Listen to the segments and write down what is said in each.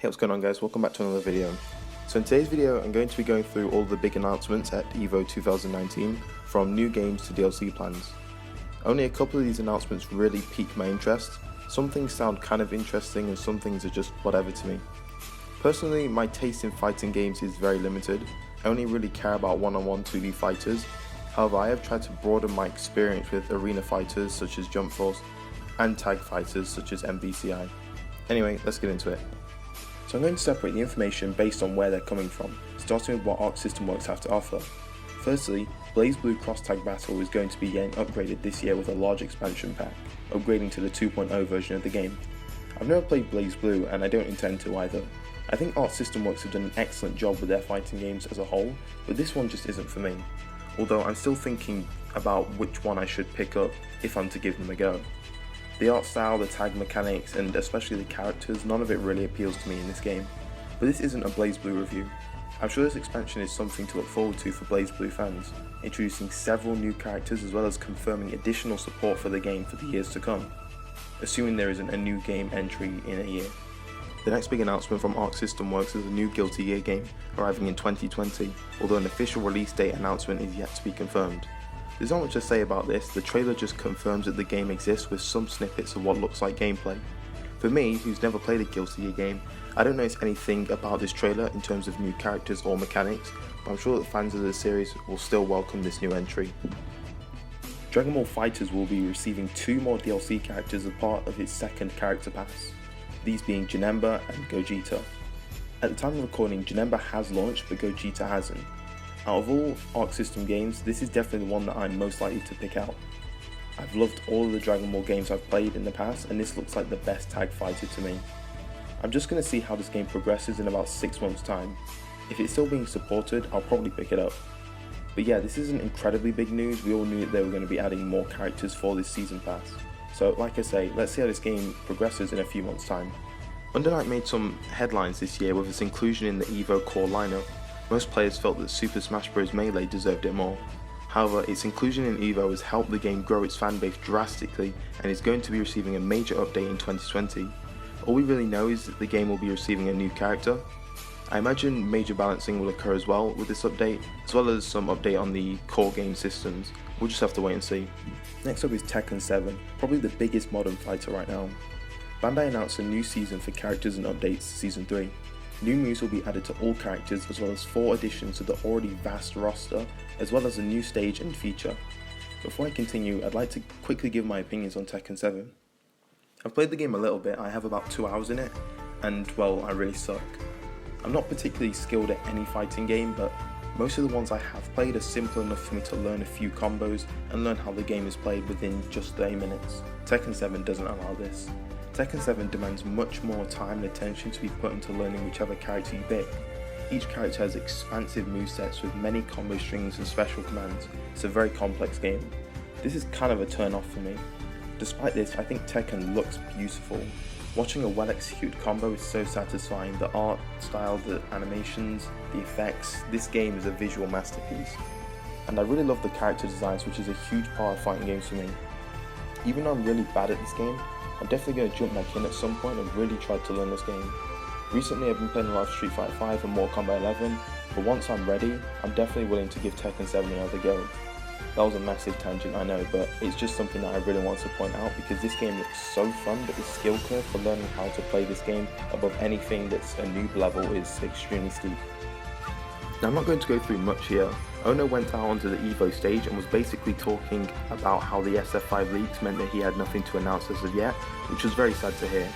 Hey, what's going on guys, welcome back to another video. So in today's video I'm going to be going through all the big announcements at EVO 2019, from new games to DLC plans. Only a couple of these announcements really piqued my interest. Some things sound kind of interesting and some things are just whatever to me. Personally, my taste in fighting games is very limited. I only really care about one-on-one 2D fighters. However, I have tried to broaden my experience with arena fighters such as Jump Force and tag fighters such as MVCI. Anyway, let's get into it. So I'm going to separate the information based on where they're coming from, starting with what Arc System Works have to offer. Firstly, BlazBlue Cross Tag Battle is going to be getting upgraded this year with a large expansion pack, upgrading to the 2.0 version of the game. I've never played BlazBlue and I don't intend to either. I think Arc System Works have done an excellent job with their fighting games as a whole, but this one just isn't for me. Although I'm still thinking about which one I should pick up if I'm to give them a go. The art style, the tag mechanics, and especially the characters, none of it really appeals to me in this game. But this isn't a BlazBlue review. I'm sure this expansion is something to look forward to for BlazBlue fans, introducing several new characters as well as confirming additional support for the game for the years to come, assuming there isn't a new game entry in a year. The next big announcement from Arc System Works is a new Guilty Gear game arriving in 2020, although an official release date announcement is yet to be confirmed. There's not much to say about this, the trailer just confirms that the game exists with some snippets of what looks like gameplay. For me, who's never played a Guilty Gear game, I don't notice anything about this trailer in terms of new characters or mechanics, but I'm sure that fans of the series will still welcome this new entry. Dragon Ball FighterZ will be receiving 2 more DLC characters as part of its second character pass, these being Janemba and Gogeta. At the time of recording, Janemba has launched but Gogeta hasn't. Out of all Arc System games, this is definitely the one that I'm most likely to pick out. I've loved all of the Dragon Ball games I've played in the past, and this looks like the best tag fighter to me. I'm just going to see how this game progresses in about 6 months time. If it's still being supported, I'll probably pick it up. But yeah, this isn't incredibly big news, we all knew that they were going to be adding more characters for this season pass. So like I say, let's see how this game progresses in a few months time. Under Night made some headlines this year with its inclusion in the EVO core lineup. Most players felt that Super Smash Bros. Melee deserved it more. However, its inclusion in EVO has helped the game grow its fanbase drastically and is going to be receiving a major update in 2020. All we really know is that the game will be receiving a new character. I imagine major balancing will occur as well with this update, as well as some update on the core game systems. We'll just have to wait and see. Next up is Tekken 7, probably the biggest modern fighter right now. Bandai announced a new season for characters and updates Season 3. New moves will be added to all characters as well as 4 additions to the already vast roster, as well as a new stage and feature. Before I continue, I'd like to quickly give my opinions on Tekken 7. I've played the game a little bit, I have about 2 hours in it, and well, I really suck. I'm not particularly skilled at any fighting game, but most of the ones I have played are simple enough for me to learn a few combos and learn how the game is played within just 30 minutes. Tekken 7 doesn't allow this. Tekken 7 demands much more time and attention to be put into learning whichever character you pick. Each character has expansive movesets with many combo strings and special commands. It's a very complex game. This is kind of a turn off for me. Despite this, I think Tekken looks beautiful. Watching a well executed combo is so satisfying. The art style, the animations, the effects, this game is a visual masterpiece. And I really love the character designs, which is a huge part of fighting games for me. Even though I'm really bad at this game, I'm definitely going to jump back in at some point and really try to learn this game. Recently I've been playing a lot of Street Fighter 5 and Mortal Kombat 11, but once I'm ready, I'm definitely willing to give Tekken 7 another go. That was a massive tangent, I know, but it's just something that I really want to point out because this game looks so fun, but the skill curve for learning how to play this game above anything that's a noob level is extremely steep. Now I'm not going to go through much here. Ono went out onto the EVO stage and was basically talking about how the SF5 leaks meant that he had nothing to announce as of yet, which was very sad to hear.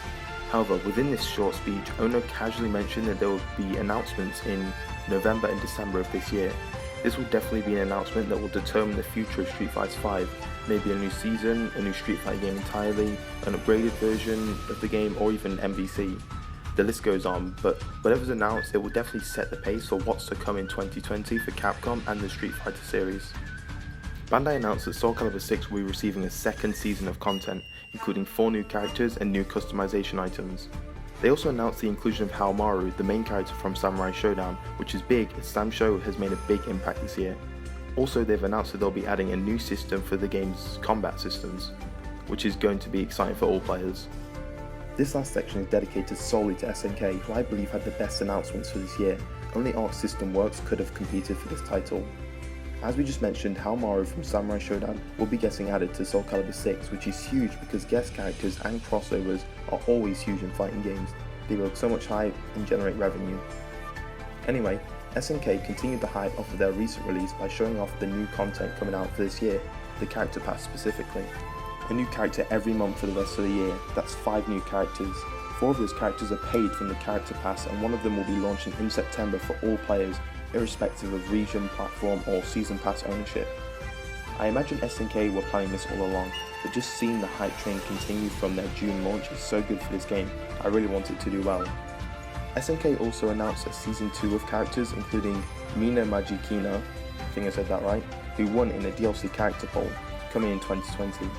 However, within this short speech, Ono casually mentioned that there will be announcements in November and December of this year. This will definitely be an announcement that will determine the future of Street Fighter 5, maybe a new season, a new Street Fighter game entirely, an upgraded version of the game, or even MVC. The list goes on, but whatever's announced, it will definitely set the pace for what's to come in 2020 for Capcom and the Street Fighter series. Bandai announced that Soul Calibur 6 will be receiving a second season of content, including 4 new characters and new customization items. They also announced the inclusion of Haomaru, the main character from Samurai Shodown, which is big as Sam Show has made a big impact this year. Also, they've announced that they'll be adding a new system for the game's combat systems, which is going to be exciting for all players. This last section is dedicated solely to SNK, who I believe had the best announcements for this year. Only Arc System Works could have competed for this title. As we just mentioned, Haomaru from Samurai Shodown will be getting added to Soul Calibur 6, which is huge because guest characters and crossovers are always huge in fighting games. They build so much hype and generate revenue. Anyway, SNK continued the hype off of their recent release by showing off the new content coming out for this year, the character pass specifically. A new character every month for the rest of the year, that's 5 new characters. 4 of those characters are paid from the character pass, and one of them will be launching in September for all players, irrespective of region, platform or season pass ownership. I imagine SNK were planning this all along, but just seeing the hype train continue from their June launch is so good for this game. I really want it to do well. SNK also announced a season 2 of characters, including Mina Majikina, I think I said that right, who won in a DLC character poll, coming in 2020.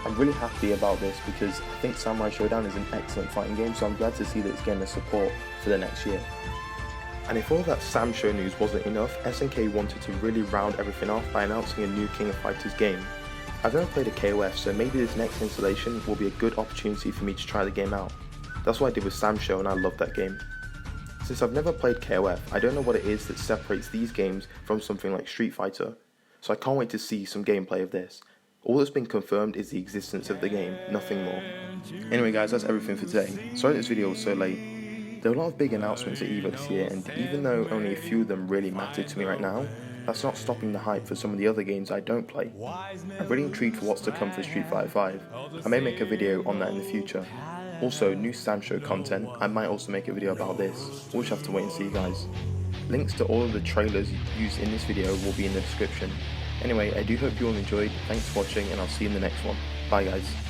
I'm really happy about this because I think Samurai Shodown is an excellent fighting game, so I'm glad to see that it's getting the support for the next year. And if all that Sam Show news wasn't enough, SNK wanted to really round everything off by announcing a new King of Fighters game. I've never played a KOF, so maybe this next installation will be a good opportunity for me to try the game out. That's what I did with Sam Show and I loved that game. Since I've never played KOF, I don't know what it is that separates these games from something like Street Fighter, so I can't wait to see some gameplay of this. All that's been confirmed is the existence of the game, nothing more. Anyway guys, that's everything for today. Sorry this video was so late. There were a lot of big announcements at EVO this year, and even though only a few of them really matter to me right now, that's not stopping the hype for some of the other games I don't play. I'm really intrigued for what's to come for Street Fighter 5. I may make a video on that in the future. Also, new Sam Show content, I might also make a video about this. We'll just have to wait and see guys. Links to all of the trailers used in this video will be in the description. Anyway, I do hope you all enjoyed, thanks for watching and I'll see you in the next one. Bye guys.